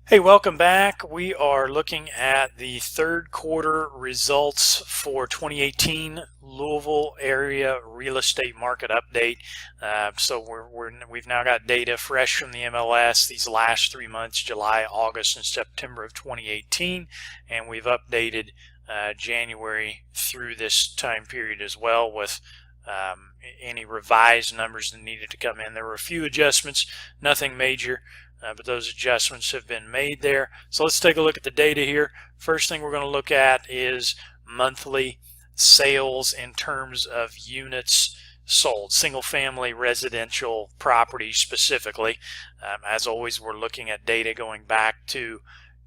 Hey, welcome back. We are looking at the third quarter results for 2018 Louisville area real estate market update. We've now got data fresh from the MLS these last 3 months, July, August, and September of 2018, and we've updated January through this time period as well with any revised numbers that needed to come in. There were a few adjustments, nothing major. But those adjustments have been made there. So let's take a look at the data here. First thing we're going to look at is monthly sales in terms of units sold, single family residential properties specifically. As always, we're looking at data going back to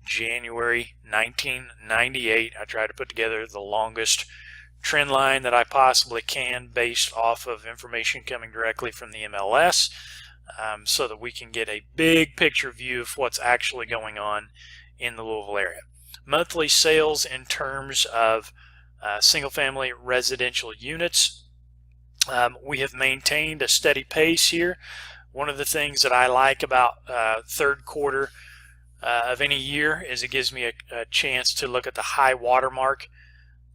January 1998. I try to put together the longest trend line that I possibly can based off of information coming directly from the MLS. So that we can get a big picture view of what's actually going on in the Louisville area. Monthly sales in terms of single-family residential units. We have maintained a steady pace here. One of the things that I like about third quarter of any year is it gives me a chance to look at the high water mark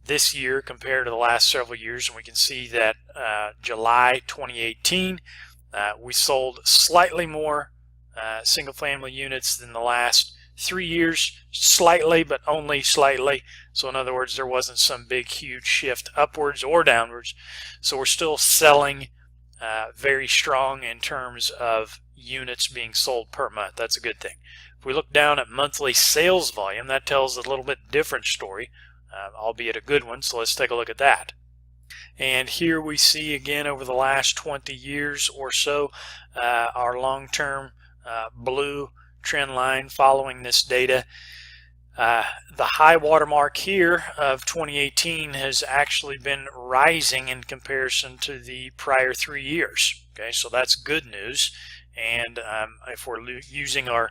this year compared to the last several years, and we can see that July 2018 we sold slightly more single-family units than the last 3 years, slightly, but only slightly. So in other words, there wasn't some big, huge shift upwards or downwards. So we're still selling very strong in terms of units being sold per month. That's a good thing. If we look down at monthly sales volume, that tells a little bit different story, albeit a good one. So let's take a look at that. And here we see again over the last 20 years or so our long-term blue trend line following this data. The high watermark here of 2018 has actually been rising in comparison to the prior 3 years. Okay, so that's good news. And if we're using our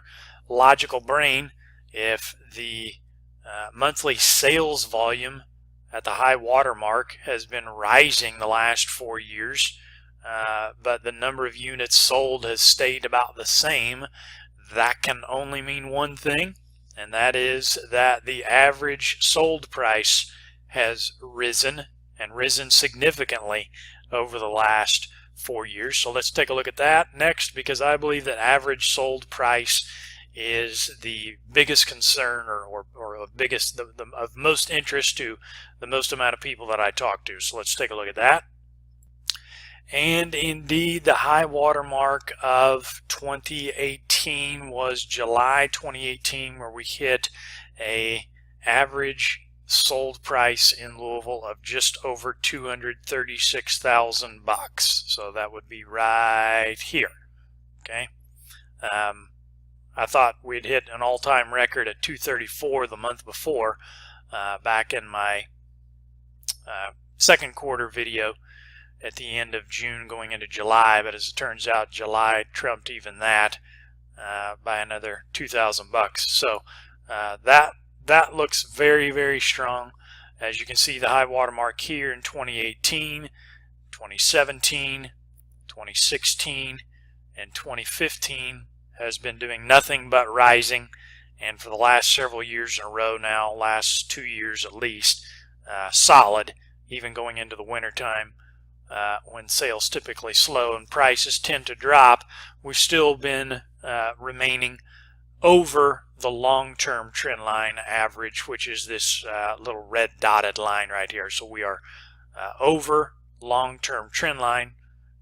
logical brain, if the monthly sales volume at the high water mark has been rising the last 4 years, but the number of units sold has stayed about the same, that can only mean one thing, and that is that the average sold price has risen, and risen significantly over the last 4 years. So let's take a look at that next, because I believe that average sold price is the biggest concern or biggest of most interest to the most amount of people that I talk to. So let's take a look at that. And indeed, the high water mark of 2018 was July 2018, where we hit a average sold price in Louisville of just over $236,000. So that would be right here. Okay. I thought we'd hit an all-time record at 234 the month before, back in my second quarter video at the end of June going into July, but as it turns out, July trumped even that by another $2,000. So that looks very, very strong. As you can see, the high water mark here in 2018, 2017, 2016, and 2015 has been doing nothing but rising, and for the last several years in a row now, last 2 years at least, solid, even going into the winter time when sales typically slow and prices tend to drop. We've still been remaining over the long-term trend line average, which is this little red dotted line right here. So we are over long-term trend line,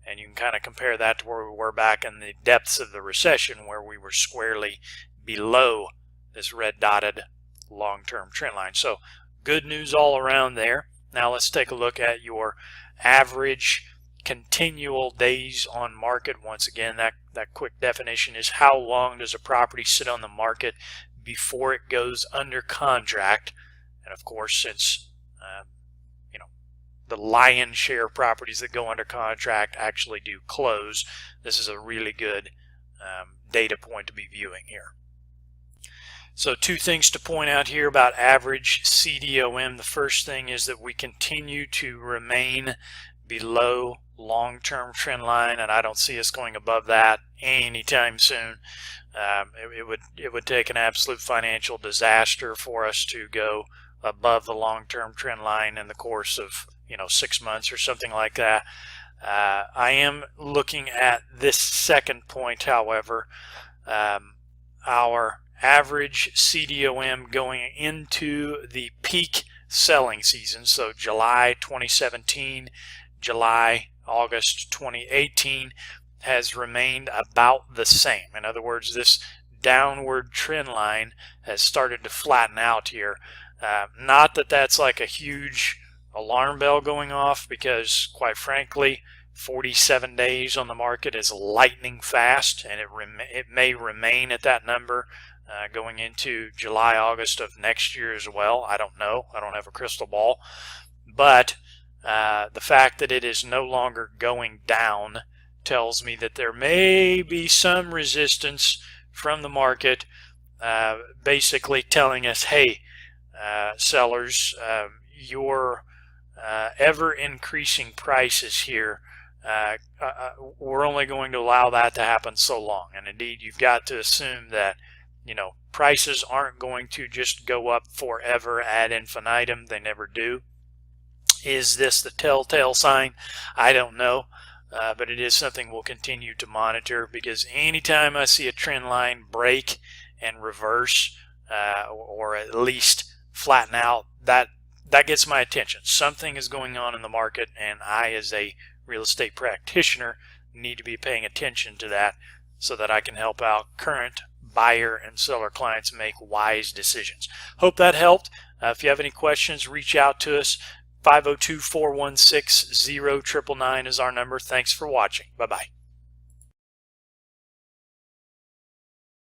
and you can kind of compare that to where we were back in the depths of the recession, where we were squarely below this red dotted long-term trend line. So good news all around there. Now let's take a look at your average continual days on market. Once again, that quick definition is how long does a property sit on the market before it goes under contract. And of course, since the lion's share of properties that go under contract actually do close, this is a really good data point to be viewing here. So two things to point out here about average CDOM. The first thing is that we continue to remain below long-term trend line, and I don't see us going above that anytime soon. It would take an absolute financial disaster for us to go above the long-term trend line in the course of 6 months or something like that. I am looking at this second point, however. Our average CDOM going into the peak selling season, so July 2017, July, August 2018, has remained about the same. In other words, this downward trend line has started to flatten out here. Not that that's like a huge alarm bell going off, because quite frankly, 47 days on the market is lightning fast, and it may remain at that number going into July, August of next year as well. I don't know. I don't have a crystal ball. But the fact that it is no longer going down tells me that there may be some resistance from the market, basically telling us, hey, sellers, your ever-increasing prices here, we're only going to allow that to happen so long. And indeed, you've got to assume that prices aren't going to just go up forever ad infinitum. They never do. Is this the telltale sign? I don't know. But it is something we'll continue to monitor, because anytime I see a trend line break and reverse, or at least flatten out, that gets my attention. Something is going on in the market, and I, as a real estate practitioner, need to be paying attention to that so that I can help out current buyer and seller clients make wise decisions. Hope that helped. If you have any questions, reach out to us. 502-416-0999 is our number. Thanks for watching. Bye-bye.